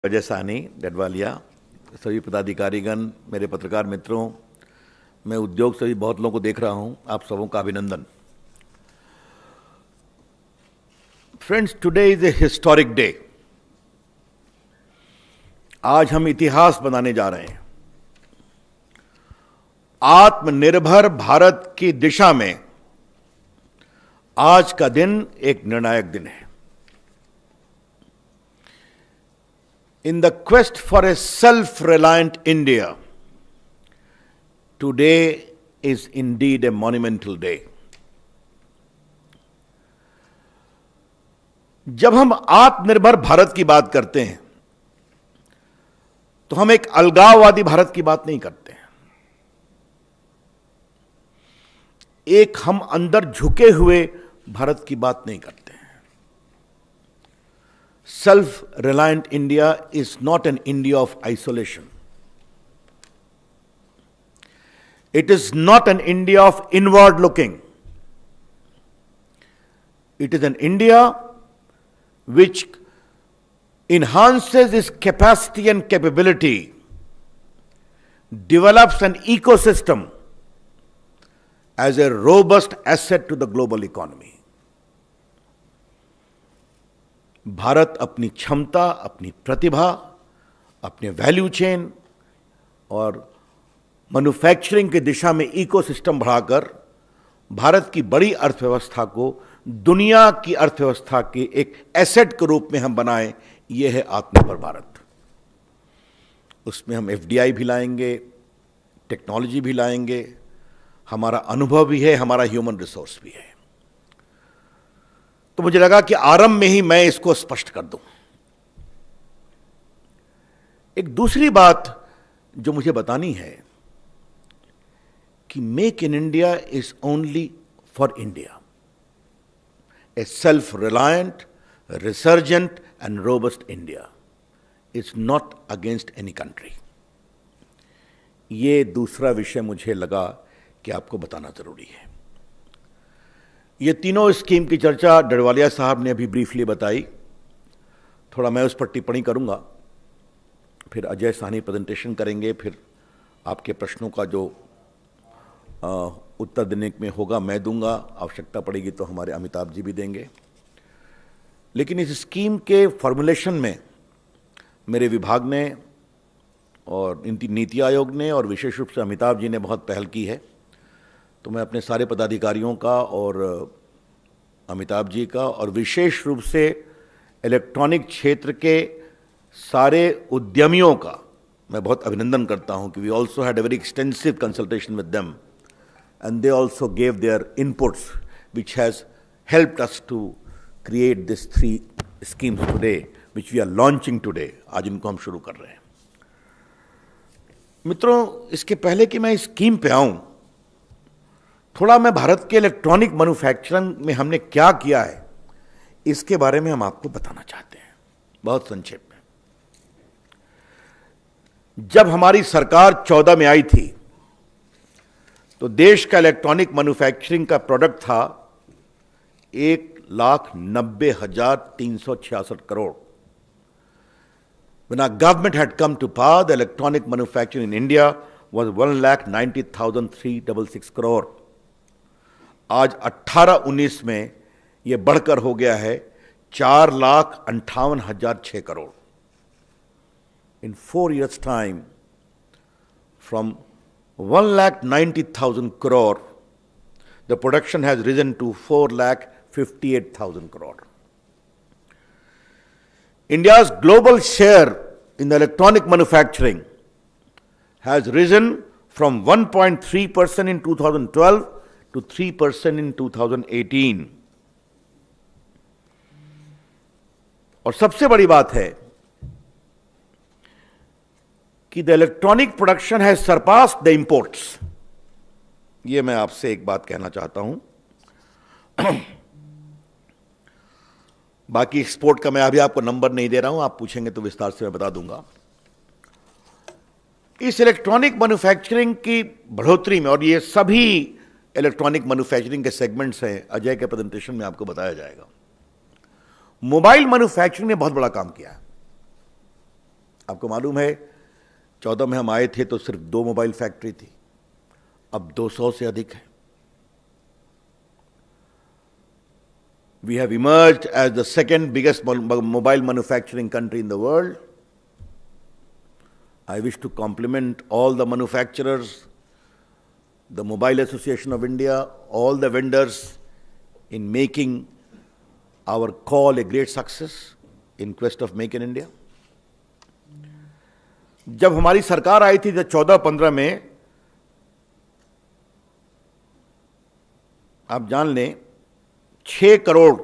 अजय साहनी डडवालिया, सभी पदाधिकारीगण, मेरे पत्रकार मित्रों, मैं उद्योग से भी बहुत लोगों को देख रहा हूं, आप सबों का अभिनंदन। Friends, today is a historic day. आज हम इतिहास बनाने जा रहे हैं। आत्मनिर्भर भारत की दिशा में आज का दिन एक निर्णायक दिन है। In the quest for a self-reliant India, today is indeed a monumental day. जब हम आत्मनिर्भर भारत की बात करते हैं तो हम एक अलगाववादी भारत की बात नहीं करते हैं। एक हम अंदर झुके हुए भारत की बात नहीं करते हैं। Self-reliant India is not an India of isolation. It is not an India of inward looking. It is an India which enhances its capacity and capability, develops an ecosystem as a robust asset to the global economy. Bharat अपनी क्षमता, अपनी प्रतिभा, अपने value chain और manufacturing की दिशा में ecosystem बढ़ाकर भारत की बड़ी अर्थव्यवस्था को दुनिया की अर्थव्यवस्था के एक एसेट के रूप में हम बनाएं, यह है आत्मनिर्भर भारत। उसमें हम एफडीआई भी लाएंगे, टेक्नोलॉजी भी लाएंगे, हमारा अनुभव भी है, हमारा ह्यूमन रिसोर्स भी है। तो मुझे लगा कि आरंभ में ही मैं इसको स्पष्ट कर दूं। एक दूसरी बात जो मुझे बतानी है कि make in India is only for India, A self reliant, resurgent and robust India is not against any country. ये दूसरा विषय मुझे लगा कि आपको बताना जरूरी है। ये तीनों स्कीम की चर्चा डडवालिया साहब ने अभी ब्रीफली बताई, थोड़ा मैं उस पर टिप्पणी करूंगा, फिर अजय साहनी प्रेजेंटेशन करेंगे, फिर आपके प्रश्नों का जो उत्तर देने में होगा मैं दूंगा, आवश्यकता पड़ेगी तो हमारे अमिताभ जी भी देंगे। लेकिन इस स्कीम के फॉर्मुलेशन में मेरे विभाग ने और नीति आयोग ने और विशेष रूप से अमिताभ जी ने बहुत पहल की है। तो मैं अपने सारे पदाधिकारियों का और अमिताभ जी का और विशेष रूप से इलेक्ट्रॉनिक क्षेत्र के सारे उद्यमियों का मैं बहुत अभिनंदन करता हूं कि we also had a very extensive consultation with them and they also gave their inputs which has helped us to create this 3 schemes today which we are launching today. आज इनको हम शुरू कर रहे हैं। मित्रों, इसके पहले कि मैं इस स्कीम पे आऊं, थोड़ा मैं भारत के इलेक्ट्रॉनिक मैन्युफैक्चरिंग में हमने क्या किया है इसके बारे में हम आपको बताना चाहते हैं, बहुत संक्षेप में। जब हमारी सरकार 14 में आई थी तो देश का इलेक्ट्रॉनिक मैन्युफैक्चरिंग का प्रोडक्ट था 1,90,366 crore. When our government had come to power, the electronic manufacturing in India was 1,90,366 crore. आज 18-19 में यह बढ़कर हो गया है 4,58,006 crore. In 4 years' time, from 1,90,000 crore, the production has risen to 4,58,000 crore. India's global share in the electronic manufacturing has risen from 1.3% in 2012 to 3% in 2018. और सबसे बड़ी बात है कि the electronic production has surpassed the imports. ये मैं आपसे एक बात कहना चाहता हूं। बाकी एक्सपोर्ट का मैं अभी आपको नंबर नहीं दे रहा हूं, आप पूछेंगे तो विस्तार से मैं बता दूंगा। इस इलेक्ट्रॉनिक मैन्युफैक्चरिंग की बढ़ोतरी में, और ये सभी इलेक्ट्रॉनिक मैन्युफैक्चरिंग के सेगमेंट्स हैं, अजय के प्रेजेंटेशन में आपको बताया जाएगा। मोबाइल मैन्युफैक्चरिंग ने बहुत बड़ा काम किया है। आपको मालूम है 14 में हम आए थे तो सिर्फ 2 मोबाइल फैक्ट्री थी, अब 200 से अधिक है। We have emerged as the second biggest mobile manufacturing country in the world. I wish to compliment all the manufacturers, the Mobile Association of India, all the vendors in making our call a great success in quest of Make in India. जब हमारी सरकार आई थी 14-15 में, आप जान लें 6 crore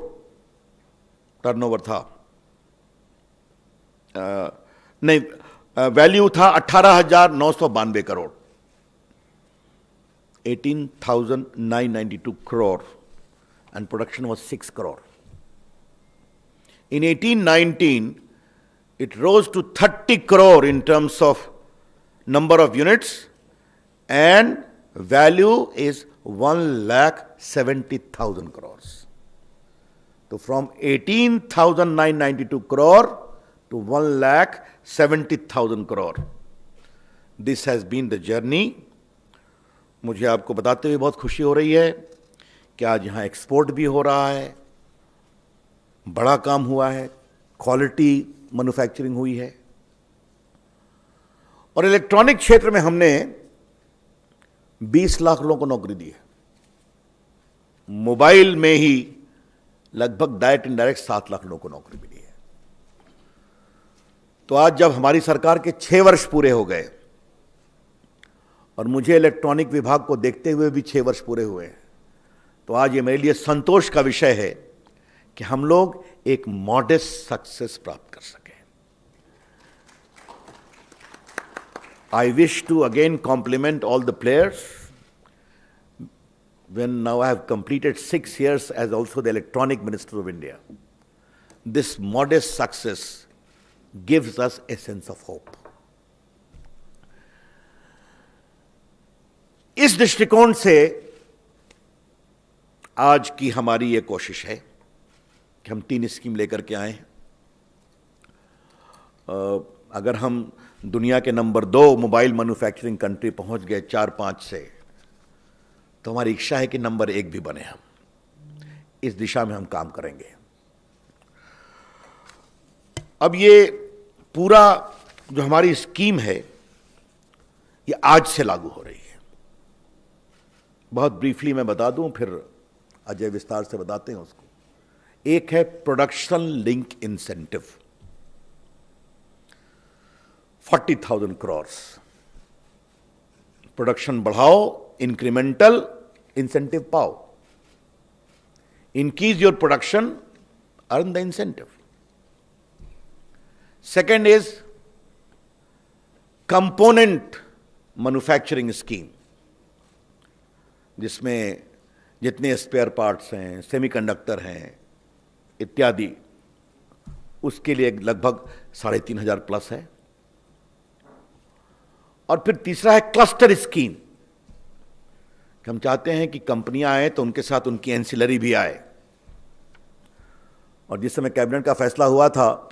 turnover था, value था 18,992 crore, 18,992 crore, and production was 6 crore. In 18-19, it rose to 30 crore in terms of number of units, and value is 1,70,000 crores. So from 18,992 crore to 1,70,000 crore. This has been the journey. मुझे आपको बताते हुए बहुत खुशी हो रही है कि आज यहाँ एक्सपोर्ट भी हो रहा है, बड़ा काम हुआ है, क्वालिटी मैन्युफैक्चरिंग हुई है, और इलेक्ट्रॉनिक क्षेत्र में हमने 20 लाख लोगों को नौकरी दी है। मोबाइल में ही लगभग डायरेक्ट इनडायरेक्ट 7 लाख लोगों को नौकरी मिली है। तो आज जब हमारी सरकार के 6 वर्ष पूरे हो गए और मुझे इलेक्ट्रॉनिक विभाग को देखते हुए भी 6 वर्ष पूरे हुए, तो आज ये मेरे लिए संतोष का विषय है कि हम लोग एक मॉडेस्ट सक्सेस प्राप्त कर सके। I wish to again compliment all the players. When now I have completed 6 years as also the Electronic Minister of India, this modest success gives us a sense of hope. इस दृष्टिकोण से आज की हमारी ये कोशिश है कि हम 3 स्कीम लेकर के आए। अगर हम दुनिया के नंबर 2 मोबाइल मैन्युफैक्चरिंग कंट्री पहुंच गए 4-5 से, तो हमारी इच्छा है कि नंबर 1 भी बने हम। इस दिशा में हम काम करेंगे। अब ये पूरा जो हमारी स्कीम है ये आज से लागू हो रही है। बहुत ब्रीफली मैं बता दूं, फिर अजय विस्तार से बताते हैं उसको। एक है production link incentive, 40,000 crores। Production बढ़ाओ, इंक्रीमेंटल इंसेंटिव पाओ। Increase your production, earn the incentive. Second is component manufacturing scheme, जिसमें जितने स्पेयर पार्ट्स हैं, सेमीकंडक्टर हैं इत्यादि, उसके लिए लगभग 3,500 प्लस है। और फिर तीसरा है क्लस्टर स्कीम, कि हम चाहते हैं कि कंपनियां आए तो उनके साथ उनकी एंसिलरी भी आए। और जिस समय कैबिनेट का फैसला हुआ था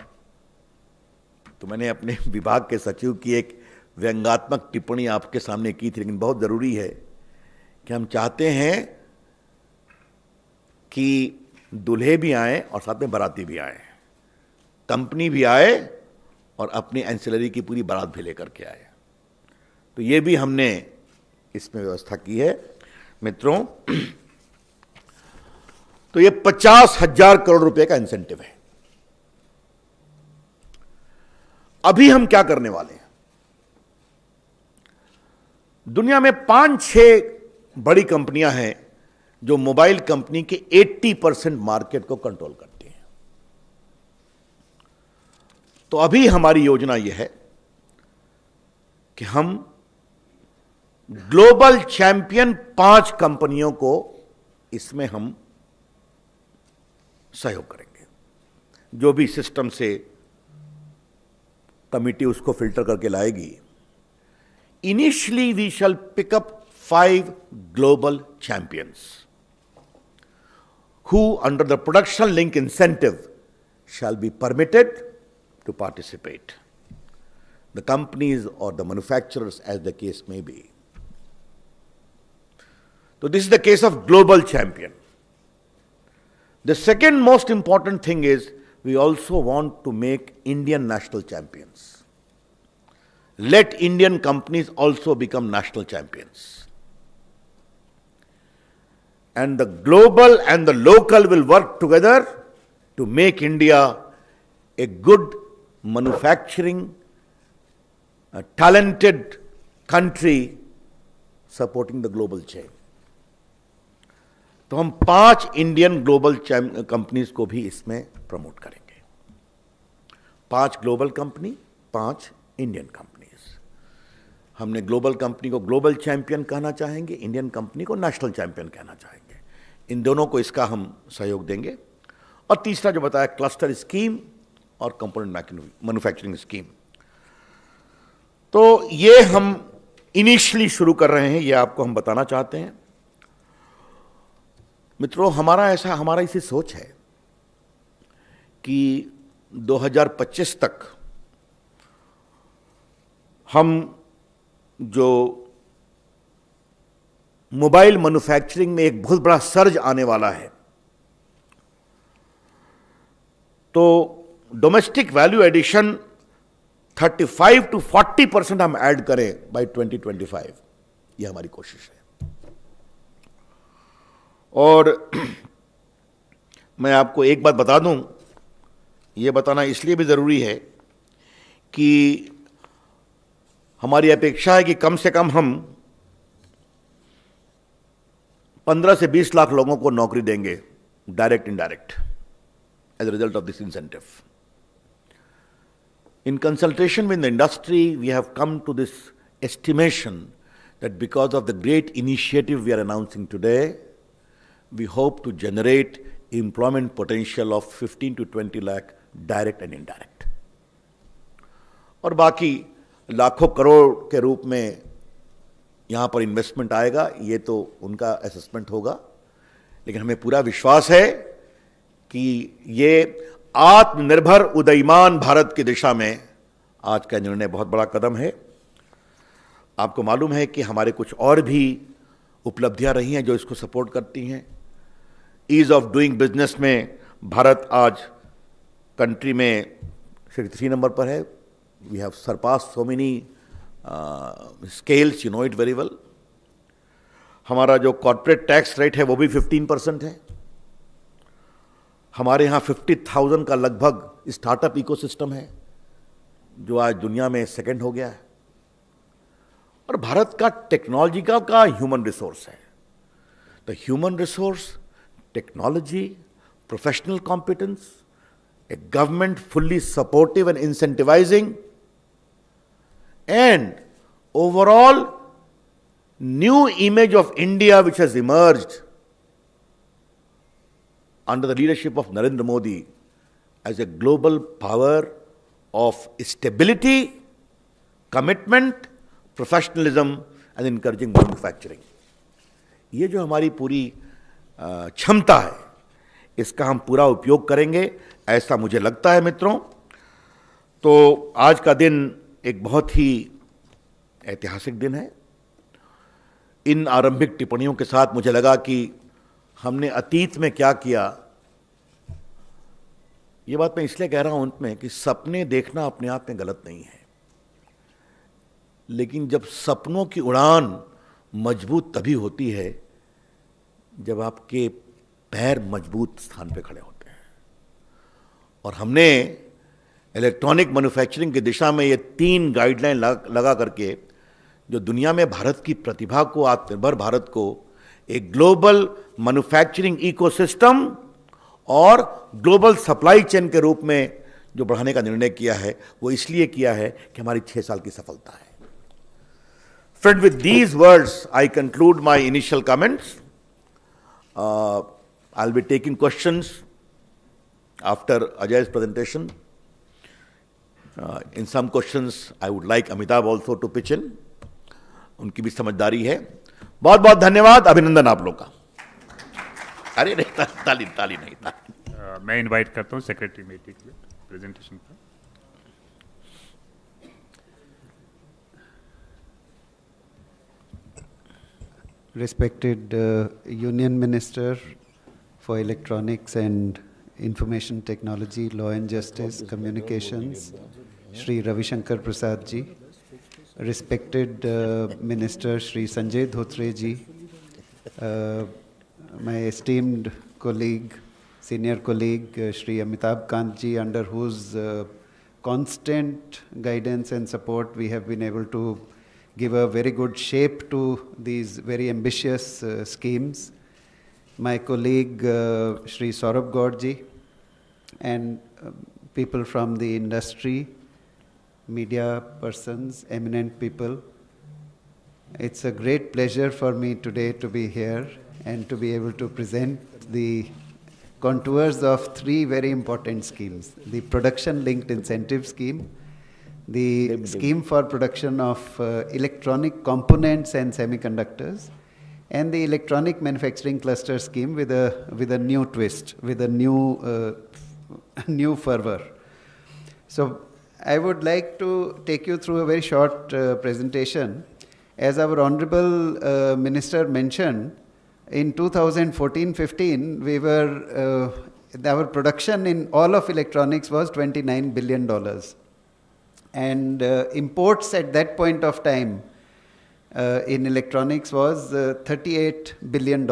तो मैंने अपने विभाग के सचिव की एक व्यंग्यात्मक टिप्पणी आपके सामने की थी, लेकिन बहुत जरूरी है कि हम चाहते हैं कि दूल्हे भी आए और साथ में बाराती भी आए, कंपनी भी आए और अपनी एंसिलरी की पूरी बारात भी लेकर के आए। तो ये भी हमने इसमें व्यवस्था की है मित्रों। तो ये 50,000 करोड़ रुपए का इंसेंटिव है। अभी हम क्या करने वाले हैं? दुनिया में 5-6 बड़ी कंपनियां हैं जो मोबाइल कंपनी के 80% मार्केट को कंट्रोल करती हैं। तो अभी हमारी योजना यह है कि हम ग्लोबल चैंपियन 5 कंपनियों को इसमें हम सहयोग करेंगे। जो भी सिस्टम से कमिटी उसको फिल्टर करके लाएगी, initially we shall pick up 5 global champions who under the production link incentive shall be permitted to participate. the companies or the manufacturers, as the case may be. So this is the case of global champion. The second most important thing is we also want to make Indian national champions. Let Indian companies also become national champions. And the global and the local will work together to make India a good manufacturing, a talented country supporting the global chain. तो हम 5 Indian global companies को भी इसमें promote करेंगे। 5 global company, 5 Indian companies. हमने global company को global champion कहना चाहेंगे, इंडियन कंपनी को नेशनल चैंपियन कहना चाहेंगे। इन दोनों को इसका हम सहयोग देंगे। और तीसरा जो बताया, क्लस्टर स्कीम और कंपोनेंट मैन्युफैक्चरिंग स्कीम। तो ये हम इनिशियली शुरू कर रहे हैं, ये आपको हम बताना चाहते हैं। मित्रों, हमारा इसी सोच है कि 2025 तक हम जो मोबाइल मैन्युफैक्चरिंग में एक बहुत बड़ा सर्ज आने वाला है, तो डोमेस्टिक वैल्यू एडिशन 35 to 40% हम ऐड करें बाय 2025, यह हमारी कोशिश है। और मैं आपको एक बात बता दूं, यह बताना इसलिए भी ज़रूरी है कि हमारी अपेक्षा है कि कम से कम हम 15 से 20 लाख लोगों को नौकरी देंगे, direct indirect, as a result of this incentive. In consultation with the industry, we have come to this estimation that because of the great initiative we are announcing today, we hope to generate employment potential of 15 to 20 lakh direct and indirect. और बाकी लाखों करोड़ के रूप में यहाँ पर investment आएगा, ये तो उनका असेसमेंट होगा, लेकिन हमें पूरा विश्वास है कि ये आत्मनिर्भर उदयमान भारत की दिशा में आज का निर्णय बहुत बड़ा कदम है। आपको मालूम है कि हमारे कुछ और भी उपलब्धियां रही हैं जो इसको सपोर्ट करती हैं। ईज ऑफ डूइंग बिजनेस में भारत आज कंट्री में 63 नंबर पर है। We have surpass so many scales, you know it very well. हमारा जो कॉर्पोरेट टैक्स रेट है वो भी 15% है। हमारे यहाँ 50,000 का लगभग स्टार्टअप इकोसिस्टम है जो आज दुनिया में सेकंड हो गया है। और भारत का टेक्नोलॉजी का ह्यूमन रिसोर्स है। तो human resource, technology, professional competence, a government fully supportive and incentivizing, and overall new image of India which has emerged under the leadership of Narendra Modi as a global power of stability, commitment, professionalism and encouraging manufacturing. ये जो हमारी पूरी क्षमता है, इसका हम पूरा उपयोग करेंगे, ऐसा मुझे लगता है मित्रों। तो आज का दिन एक बहुत ही ऐतिहासिक दिन है। इन आरंभिक टिप्पणियों के साथ मुझे लगा कि हमने अतीत में क्या किया, ये बात मैं इसलिए कह रहा हूं अंत में कि सपने देखना अपने आप में गलत नहीं है, लेकिन जब सपनों की उड़ान मजबूत तभी होती है जब आपके पैर मजबूत स्थान पे खड़े होते हैं। और हमने इलेक्ट्रॉनिक मैन्युफैक्चरिंग की दिशा में ये 3 गाइडलाइन लगा करके जो दुनिया में भारत की प्रतिभा को, आत्मनिर्भर भारत को एक ग्लोबल मैन्युफैक्चरिंग इकोसिस्टम और ग्लोबल सप्लाई चेन के रूप में जो बढ़ाने का निर्णय किया है, वो इसलिए किया है कि हमारी 6 साल की सफलता है। Friend, with these words I conclude my initial comments. I'll be taking questions after Ajay's presentation. In some questions, I would like Amitabh also to pitch in. उनकी भी समझदारी है। बहुत बहुत धन्यवाद, अभिनंदन आप लोग का। अरे नहीं, ताली नहीं था। मैं इनवाइट करता हूँ सेक्रेटरी मीटिंग के लिए प्रेजेंटेशन पर। respected Union Minister for Electronics and Information Technology, Law and Justice, Communications, Shri Ravi Shankar Prasad ji, respected Minister Shri Sanjay Dhotre ji, my esteemed colleague, senior colleague Shri Amitabh Kant ji, under whose constant guidance and support we have been able to give a very good shape to these very ambitious schemes. My colleague Shri Saurabh Gaur ji, and people from the industry, media persons, eminent people. It's a great pleasure for me today to be here and to be able to present the contours of three very important schemes: the production-linked incentive scheme, the scheme for production of electronic components and semiconductors, and the electronic manufacturing cluster scheme with a new twist, with a new fervor. So I would like to take you through a very short presentation. As our Honorable Minister mentioned, in 2014-15, we were our production in all of electronics was $29 billion, and imports at that point of time in electronics was $38 billion.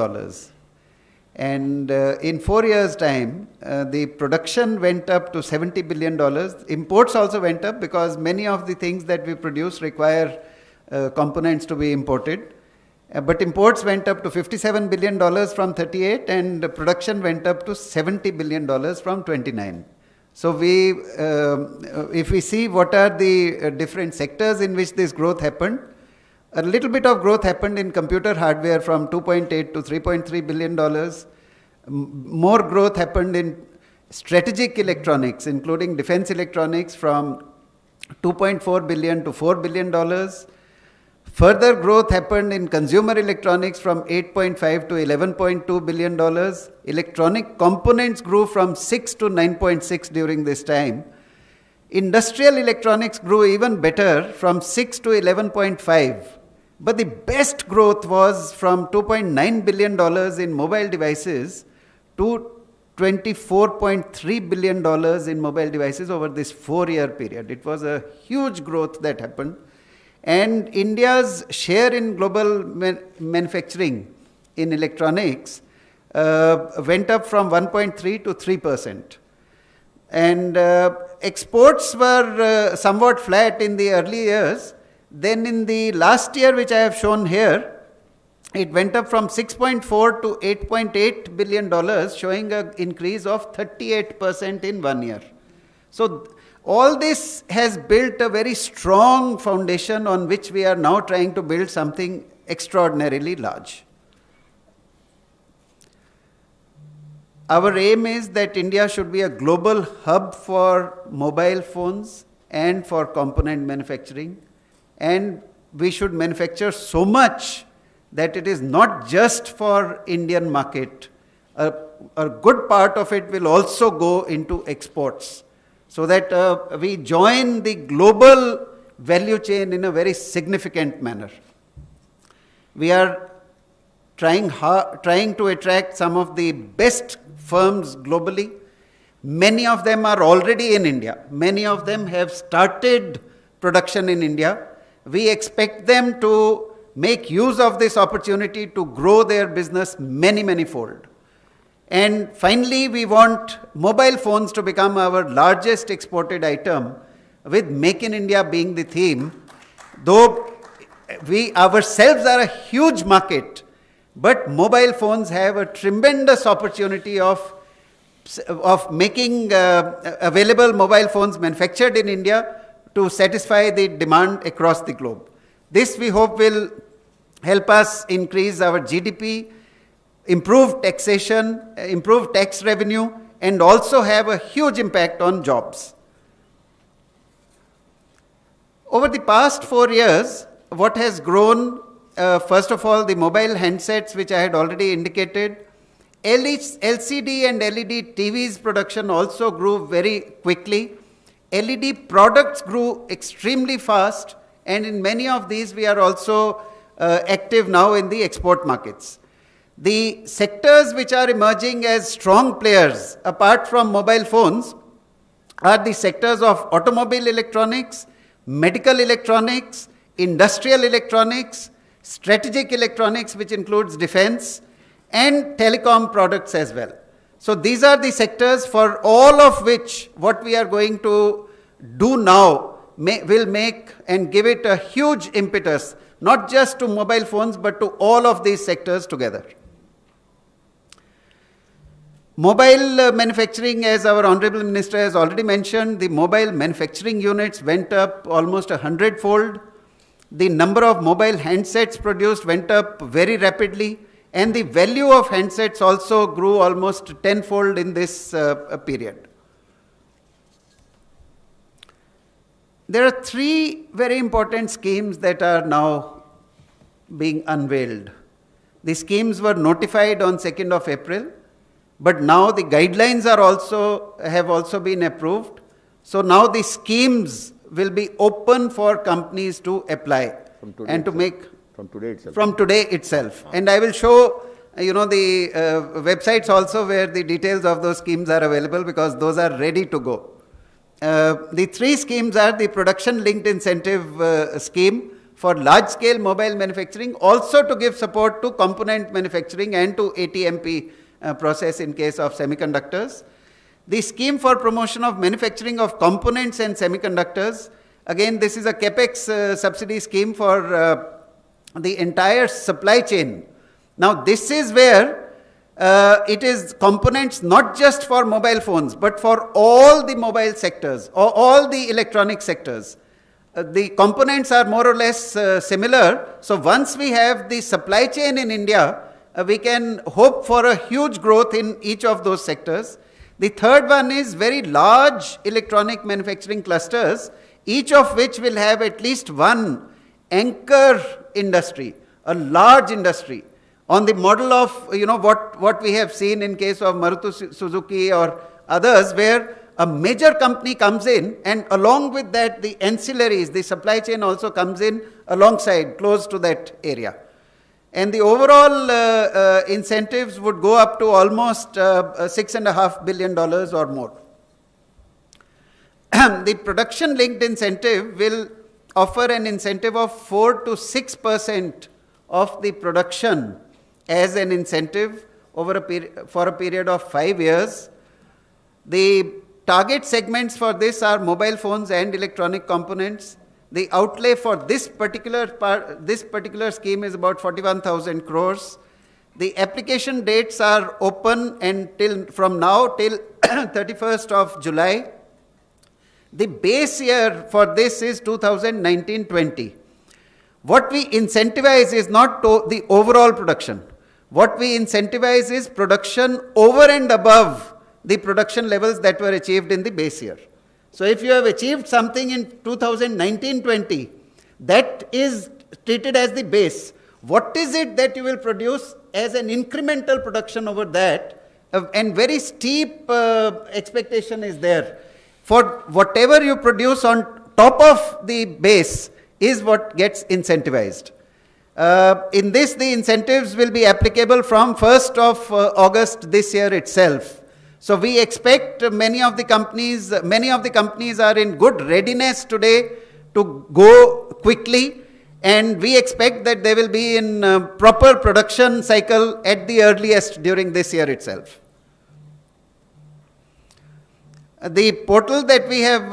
And in 4 years' time, the production went up to $70 billion. Imports also went up because many of the things that we produce require components to be imported. But imports went up to $57 billion from 38, and production went up to $70 billion from 29. So if we see what are the different sectors in which this growth happened, a little bit of growth happened in computer hardware from 2.8 to $3.3 billion. More growth happened in strategic electronics, including defense electronics, from 2.4 billion to $4 billion. Further growth happened in consumer electronics from 8.5 to $11.2 billion. Electronic components grew from 6 to 9.6 during this time. Industrial electronics grew even better from 6 to 11.5. But the best growth was from $2.9 billion in mobile devices to $24.3 billion in mobile devices over this 4-year period. It was a huge growth that happened. And India's share in global manufacturing in electronics went up from 1.3 to 3%. And exports were somewhat flat in the early years. Then in the last year, which I have shown here, it went up from 6.4 to $8.8 billion, showing an increase of 38% in 1 year. So all this has built a very strong foundation on which we are now trying to build something extraordinarily large. Our aim is that India should be a global hub for mobile phones and for component manufacturing. And we should manufacture so much that it is not just for Indian market. A good part of it will also go into exports, so that we join the global value chain in a very significant manner. We are trying to attract some of the best firms globally. Many of them are already in India. Many of them have started production in India. We expect them to make use of this opportunity to grow their business many fold. And finally, we want mobile phones to become our largest exported item, with Make in India being the theme. Though we ourselves are a huge market, but mobile phones have a tremendous opportunity of making available mobile phones manufactured in India to satisfy the demand across the globe. This, we hope, will help us increase our GDP, improve taxation, improve tax revenue, and also have a huge impact on jobs. Over the past 4 years, what has grown, first of all, the mobile handsets, which I had already indicated. LCD and LED TVs production also grew very quickly. LED products grew extremely fast, and in many of these we are also active now in the export markets. The sectors which are emerging as strong players, apart from mobile phones, are the sectors of automobile electronics, medical electronics, industrial electronics, strategic electronics, which includes defense, and telecom products as well. So these are the sectors for all of which what we are going to do now will make and give it a huge impetus, not just to mobile phones, but to all of these sectors together. Mobile manufacturing, as our Honorable Minister has already mentioned, the mobile manufacturing units went up almost 100-fold. The number of mobile handsets produced went up very rapidly, and the value of handsets also grew almost 10-fold in this period. There are three very important schemes that are now being unveiled. The schemes were notified on 2nd of April. But now the guidelines have also been approved. So now the schemes will be open for companies to apply and to make from today itself. From today itself. And I will show the websites also where the details of those schemes are available, because those are ready to go. The three schemes are the production linked incentive scheme for large scale mobile manufacturing, also to give support to component manufacturing and to ATMP process in case of semiconductors. The scheme for promotion of manufacturing of components and semiconductors, again this is a capex subsidy scheme for the entire supply chain. Now this is where it is components not just for mobile phones, but for all the mobile sectors or all the electronic sectors. The components are more or less similar. So once we have the supply chain in India, we can hope for a huge growth in each of those sectors. The third one is very large electronic manufacturing clusters, each of which will have at least one anchor industry, a large industry, on the model of what we have seen in case of Maruti Suzuki or others, where a major company comes in, and along with that the ancillaries, the supply chain also comes in alongside, close to that area. And the overall incentives would go up to almost $6.5 billion or more. The production linked incentive will offer an incentive of 4 to 6% of the production as an incentive for a period of 5 years. The target segments for this are mobile phones and electronic components. The outlay for this particular scheme is about 41,000 crores. The application dates are open from now till 31st of July. The base year for this is 2019-20. What we incentivize is not the overall production. What we incentivize is production over and above the production levels that were achieved in the base year. So if you have achieved something in 2019-20, that is treated as the base. What is it that you will produce as an incremental production over that? And very steep expectation is there. For whatever you produce on top of the base is what gets incentivized. In this, the incentives will be applicable from 1st of August this year itself. So we expect many of the companies are in good readiness today to go quickly, and we expect that they will be in proper production cycle at the earliest during this year itself. The portal that we have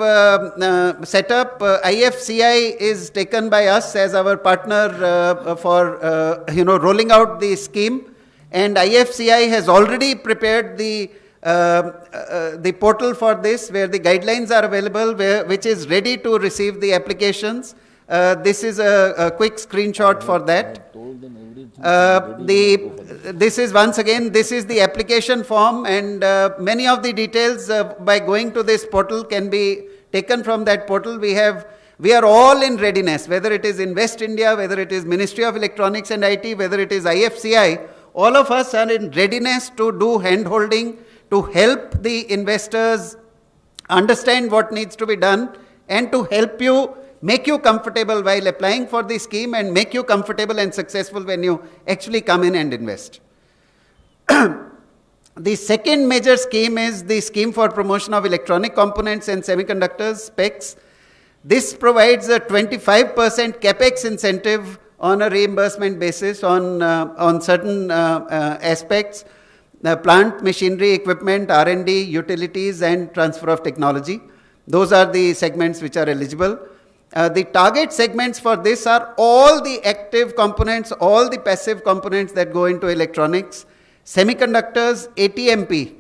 set up, IFCI is taken by us as our partner for rolling out the scheme, and IFCI has already prepared the portal for this, where the guidelines are available, which is ready to receive the applications. This is a quick screenshot for that. This is the application form, and many of the details by going to this portal can be taken from that portal. We are all in readiness, whether it is Invest India, whether it is Ministry of Electronics and IT, whether it is IFCI, all of us are in readiness to do hand-holding, to help the investors understand what needs to be done, and to help you make you comfortable while applying for the scheme and make you comfortable and successful when you actually come in and invest. The second major scheme is the scheme for promotion of electronic components and semiconductors, SPECS. This provides a 25% capex incentive on a reimbursement basis on certain aspects, plant, machinery, equipment, R&D, utilities, and transfer of technology. Those are the segments which are eligible. The target segments for this are all the active components, all the passive components that go into electronics, semiconductors, ATMP,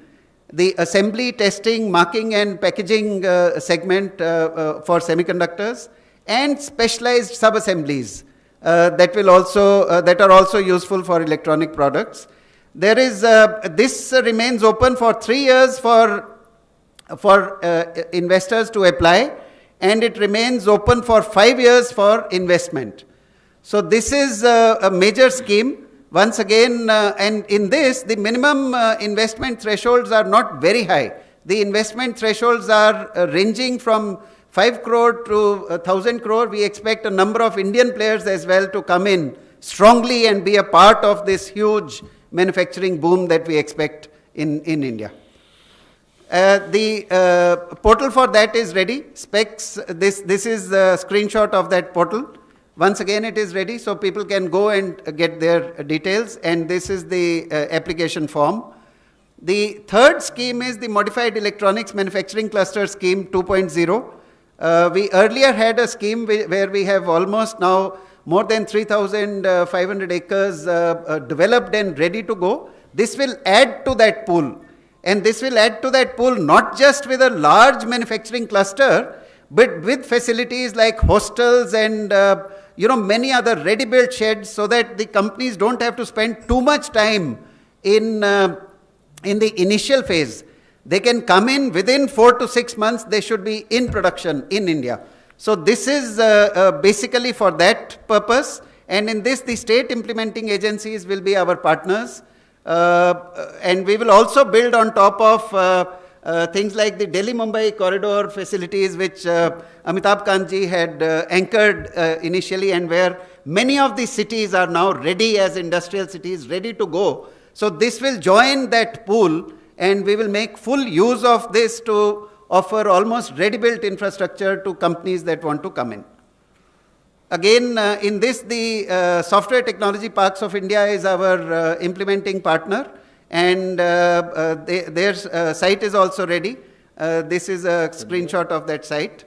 the assembly, testing, marking, and packaging segment for semiconductors, and specialized sub-assemblies that are also useful for electronic products. There is this remains open for 3 years for investors to apply, and it remains open for 5 years for investment. So this is a major scheme. Once again, and in this, the minimum investment thresholds are not very high. The investment thresholds are ranging from 5 crore to 1,000 crore. We expect a number of Indian players as well to come in strongly and be a part of this huge manufacturing boom that we expect in India. The portal for that is ready. SPECS, this is the screenshot of that portal. Once again, it is ready, so people can go and get their details, and this is the application form. The third scheme is the Modified Electronics Manufacturing Cluster Scheme 2.0. We earlier had a scheme where we have almost now more than 3,500 acres developed and ready to go. This will add to that pool, and this will add to that pool not just with a large manufacturing cluster, but with facilities like hostels and many other ready-built sheds, so that the companies don't have to spend too much time in the initial phase. They can come in within 4 to 6 months, they should be in production in India. So this is basically for that purpose, and in this the state implementing agencies will be our partners, and we will also build on top of things like the Delhi-Mumbai corridor facilities, which Amitabh Kantji had anchored initially, and where many of these cities are now ready as industrial cities, ready to go. So this will join that pool, and we will make full use of this to offer almost ready-built infrastructure to companies that want to come in. Again, in this, the Software Technology Parks of India is our implementing partner, and their site is also ready. This is a screenshot of that site.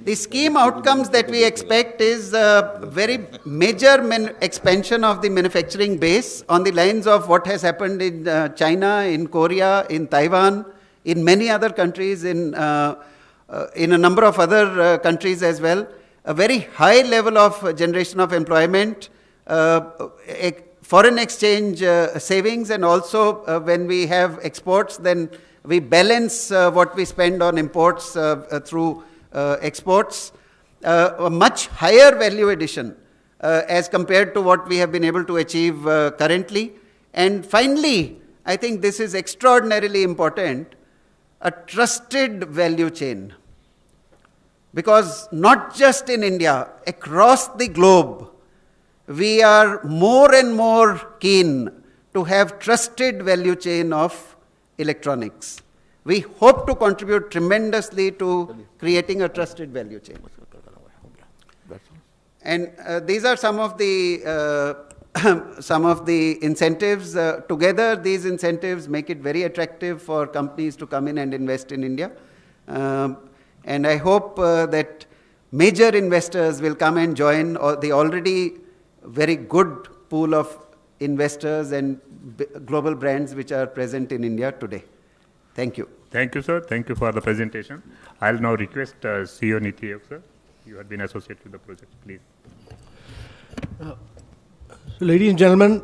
The scheme outcomes that we expect is a very major expansion of the manufacturing base on the lines of what has happened in China, in Korea, in Taiwan, in many other countries, in a number of other countries as well. A very high level of generation of employment, foreign exchange savings, and also when we have exports, then we balance what we spend on imports through exports. A much higher value addition as compared to what we have been able to achieve currently. And finally, I think this is extraordinarily important, a trusted value chain. Because not just in India, across the globe, we are more and more keen to have trusted value chain of electronics. We hope to contribute tremendously to creating a trusted value chain. And these are some of the incentives. Together, these incentives make it very attractive for companies to come in and invest in India. And I hope that major investors will come and join the already very good pool of investors and global brands which are present in India today. Thank you. Thank you, sir. Thank you for the presentation. I'll now request CEO Niti Ayyog, sir. You have been associated with the project, please. Ladies and gentlemen,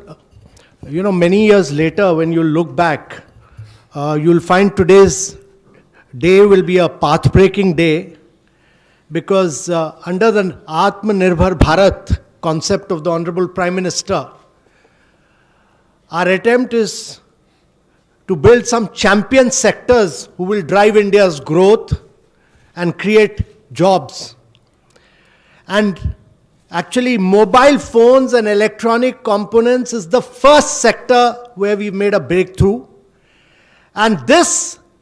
many years later, when you look back, you'll find today's day will be a path-breaking day, because under the Atmanirbhar Bharat concept of the Honorable Prime Minister, our attempt is to build some champion sectors who will drive India's growth and create jobs. And actually, mobile phones and electronic components is the first sector where we've made a breakthrough. And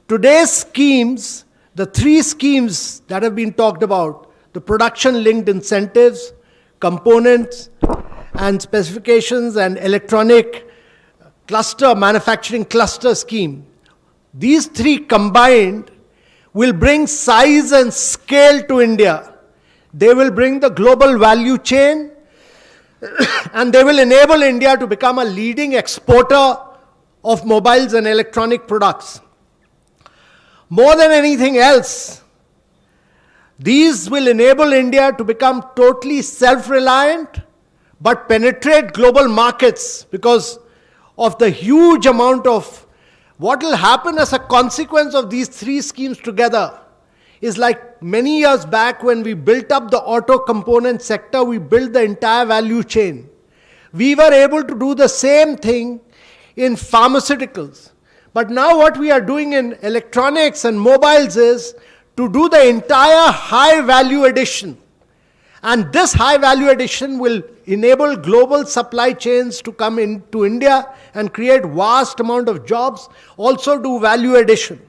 today's schemes, the three schemes that have been talked about, the production-linked incentives, components and specifications, and electronic cluster, manufacturing cluster scheme, these three combined will bring size and scale to India. They will bring the global value chain, and they will enable India to become a leading exporter of mobiles and electronic products. More than anything else, these will enable India to become totally self-reliant, but penetrate global markets because of the huge amount of what will happen as a consequence of these three schemes together. Is like many years back when we built up the auto component sector, we built the entire value chain. We were able to do the same thing in pharmaceuticals. But now what we are doing in electronics and mobiles is to do the entire high value addition. And this high value addition will enable global supply chains to come into India and create vast amount of jobs, also do value addition.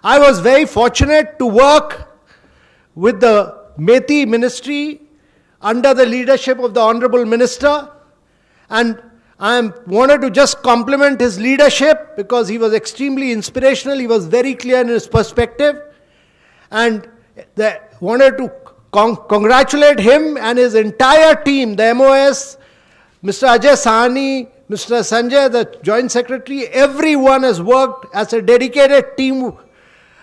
I was very fortunate to work with the METI ministry under the leadership of the Honorable Minister, and I wanted to just compliment his leadership because he was extremely inspirational. He was very clear in his perspective, and wanted to congratulate him and his entire team, the MOS, Mr. Ajay Sahani, Mr. Sanjay, the Joint Secretary. Everyone has worked as a dedicated team.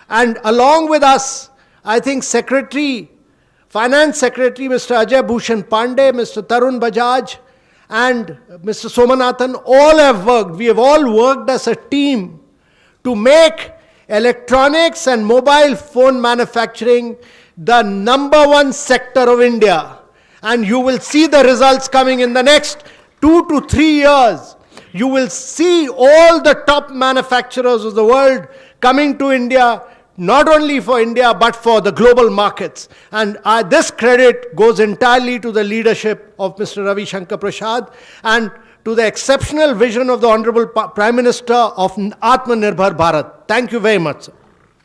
And along with us, I think Finance Secretary, Mr. Ajay Bhushan Pandey, Mr. Tarun Bajaj, and Mr. Somanathan, all have worked. We have all worked as a team to make electronics and mobile phone manufacturing the #1 sector of India. And you will see the results coming in the next 2 to 3 years. You will see all the top manufacturers of the world coming to India, not only for India, but for the global markets. And this credit goes entirely to the leadership of Mr. Ravi Shankar Prasad and to the exceptional vision of the Honorable Prime Minister of Atmanirbhar Bharat. Thank you very much, sir.